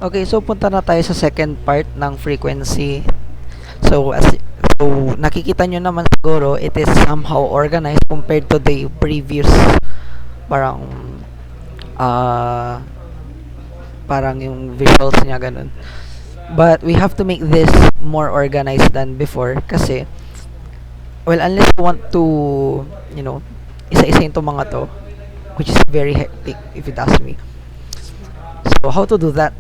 Okay, so punta na tayo sa second part ng frequency. So, nakikita nyo naman siguro, it is somehow organized compared to the previous parang ah parang yung visuals niya ganun. But we have to make this more organized than before kasi well, unless you want to, you know, isa-isa yung mga to, which is very hectic if it asks me. So, how to do that?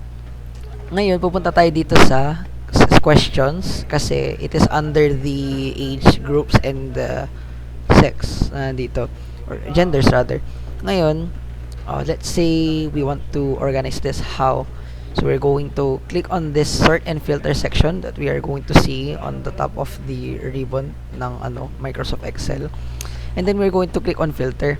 Ngayon, pupunta tayo dito sa questions kasi it is under the age groups and the sex dito or genders rather. Ngayon, let's say we want to organize this how. So we're going to click on this sort and filter section that we are going to see on the top of the ribbon ng Microsoft Excel. And then we're going to click on filter.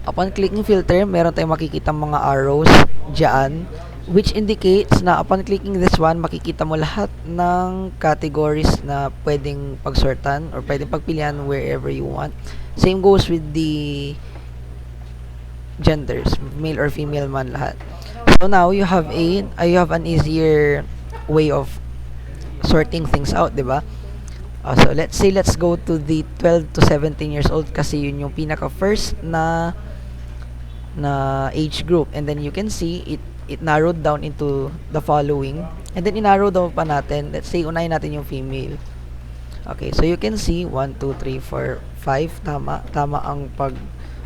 Upon clicking filter, meron tayong makikita mga arrows diyan which indicates na upon clicking this one, makikita mo lahat ng categories na pwedeng pagsortan or pwedeng pagpilian wherever you want. Same goes with the genders, male or female man lahat. So now you have an easier way of sorting things out, 'di ba? So let's go to the 12 to 17 years old kasi yun yung pinaka first na age group, and then you can see it narrowed down into the following, and then inarrow down pa natin. Let's say unahin natin yung female. Okay, so you can see 1 2 3 4 5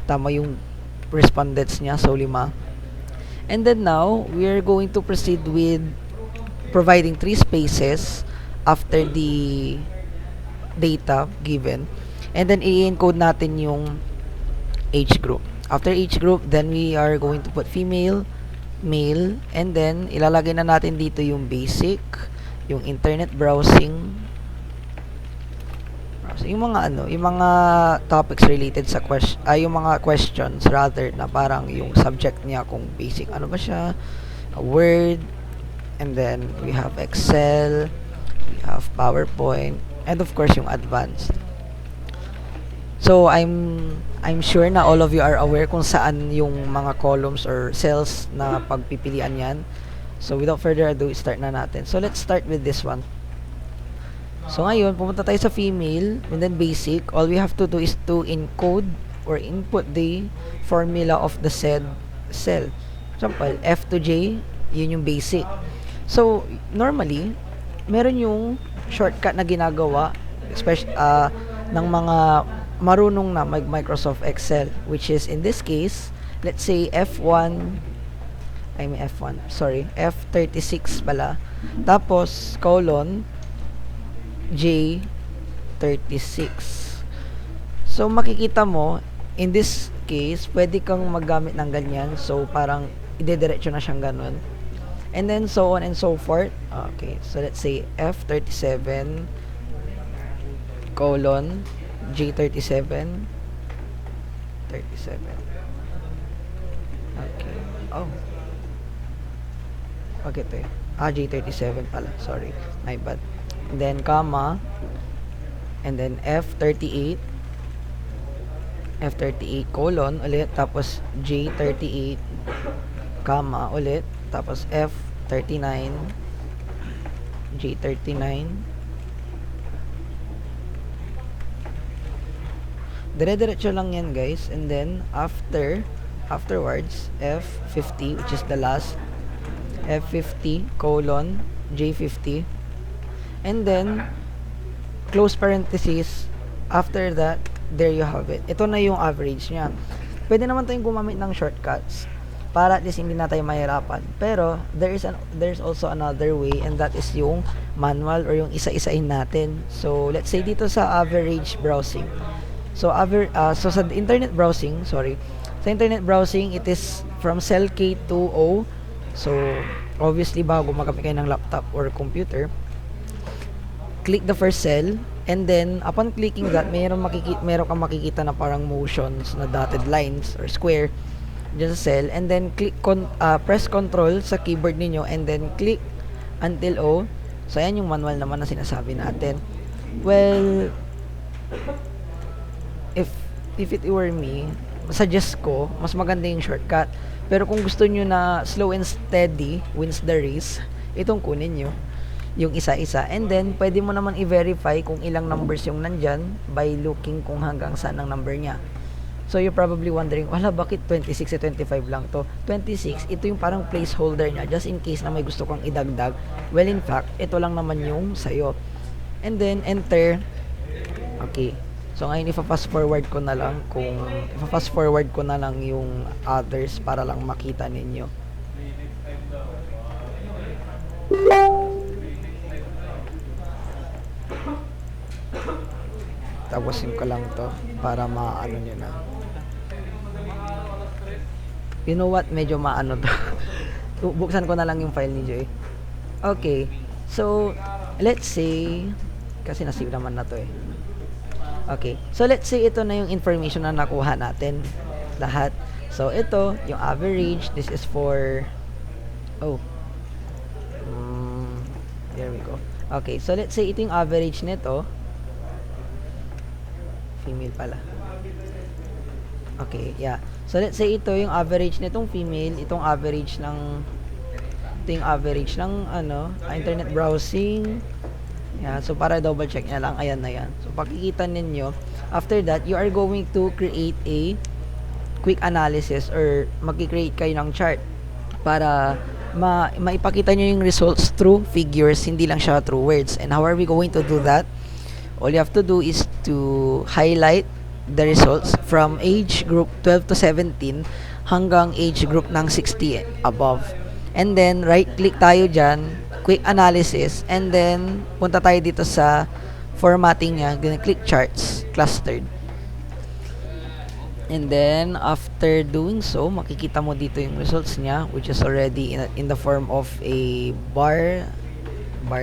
tama yung respondents niya, so 5. And then now we are going to proceed with providing 3 spaces after the data given, and then i-encode natin yung age group. After age group, then we are going to put female, male, and then ilalagay na natin dito yung basic, yung internet browsing, yung mga topics related sa yung mga questions rather na parang yung subject niya kung basic ano ba siya, Word, and then we have Excel, we have PowerPoint, and of course yung advanced. So I'm sure na all of you are aware kung saan yung mga columns or cells na pagpipilian yan. So without further ado, start na natin. So let's start with this one. So ngayon, pumunta tayo sa female and then basic. All we have to do is to encode or input the formula of the said cell. For example, F to J, yun yung basic. So normally, meron yung shortcut na ginagawa especially ng mga marunong na Microsoft Excel, which is in this case, let's say F36 pala, tapos colon J36. So makikita mo in this case pwede kang maggamit ng ganyan, so parang idediretso na siyang ganun, and then so on and so forth. Okay, so let's say F37 colon J37 37. Okay. Oh. Okay to J37 pala. Sorry. My bad. And then comma, and then F38 colon ulit, tapos J38 comma ulit, tapos F39 J39. Dire-diretso lang yan, guys. And then afterwards F50, which is the last, F50 colon J50, and then close parenthesis. After that, there you have it. Ito na yung average niya. Pwede naman tayong gumamit ng shortcuts para at least hindi na tayo mahirapan. Pero there's also another way, and that is yung manual or yung isa-isain natin. So let's say dito sa average browsing. So sa internet browsing, it is from cell K to O. So obviously bago magamit kayo ng laptop or computer, click the first cell, and then upon clicking that, meron kang makikita na parang motions na dotted lines or square dyan sa cell, and then press control sa keyboard ninyo, and then click until O. So ayan yung manual naman na sinasabi natin. Well, if it were me, suggest ko mas maganda yung shortcut. Pero kung gusto nyo na slow and steady wins the race, itong kunin nyo yung isa-isa. And then, pwede mo naman i-verify kung ilang numbers yung nandyan by looking kung hanggang saan ang number niya. So, you're probably wondering, wala, bakit 26 at 25 lang to? 26, ito yung parang placeholder niya, just in case na may gusto kang idagdag. Well, in fact, ito lang naman yung sa'yo. And then, enter. Okay. So, ngayon, ipa-fast forward ko na lang yung others para lang makita ninyo. Tapusin ko lang to para maano nyo na. You know what? Medyo maano to. Buksan ko na lang yung file ni Joy. Okay. So, let's say, kasi nasave naman na to eh. Okay. So, let's say ito na yung information na nakuha natin. Lahat. So, ito, yung average. This is for, there we go. Okay. So, let's say ito yung average nito. Female pala. Okay, yeah. So, let's say ito yung average nitong female, ito yung average ng internet browsing. Yeah, so para double check na lang, ayan na yan. So, pakikita ninyo, after that, you are going to create a quick analysis or mag-create kayo ng chart para maipakita nyo yung results through figures, hindi lang siya through words. And how are we going to do that? All you have to do is to highlight the results from age group 12 to 17 hanggang age group ng 60 above. And then, right-click tayo dyan, quick analysis, and then, punta tayo dito sa formatting niya, click charts, clustered. And then, after doing so, makikita mo dito yung results niya, which is already in the form of a bar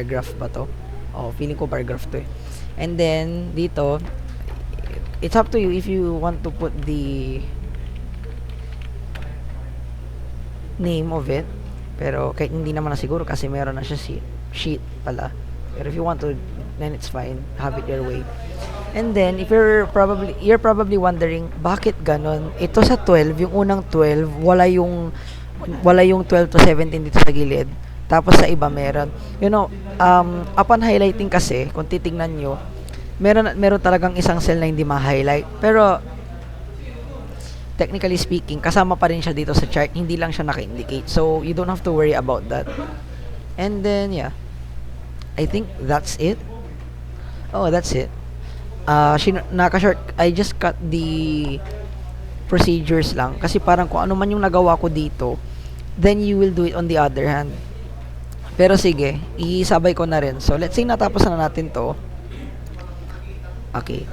graph ba to? Oh, feeling ko bar graph to eh. And then, dito, it's up to you if you want to put the name of it. Pero, kahit hindi naman na siguro kasi meron na siya sheet pala. Pero if you want to, then it's fine. Have it your way. And then, if you're probably wondering, bakit ganon? Ito sa 12, yung unang 12, wala yung 12 to 17 dito sa gilid. Tapos sa iba meron. You know, upon highlighting kasi, kung titingnan nyo, meron talagang isang cell na hindi ma-highlight. Pero, technically speaking, kasama pa rin siya dito sa chart. Hindi lang siya naka-indicate. So, you don't have to worry about that. And then, yeah. I think that's it. Oh, that's it. Naka-short. I just cut the procedures lang. Kasi parang kung ano man yung nagawa ko dito, then you will do it on the other hand. Pero sige, isabay ko na rin. So, let's say natapos na natin to. Okay.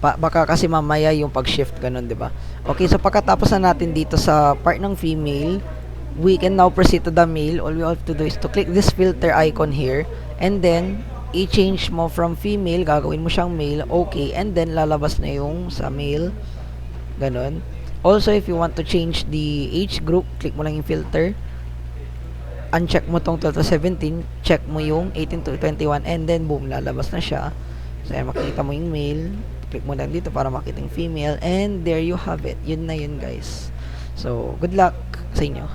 Baka kasi mamaya yung pag-shift ganun, 'di ba? Okay, so pagkatapos na natin dito sa part ng female, we can now proceed to the male. All we have to do is to click this filter icon here and then i-change mo from female, gagawin mo siyang male. Okay, and then lalabas na yung sa male. Ganun. Also, if you want to change the age group, click mo lang yung filter. Uncheck mo tong 12 to 17, check mo yung 18 to 21 and then boom, lalabas na siya. So, makikita mo yung male. Click mo lang dito para makita yung female. And there you have it. Yun na yun, guys. So, good luck sa inyo.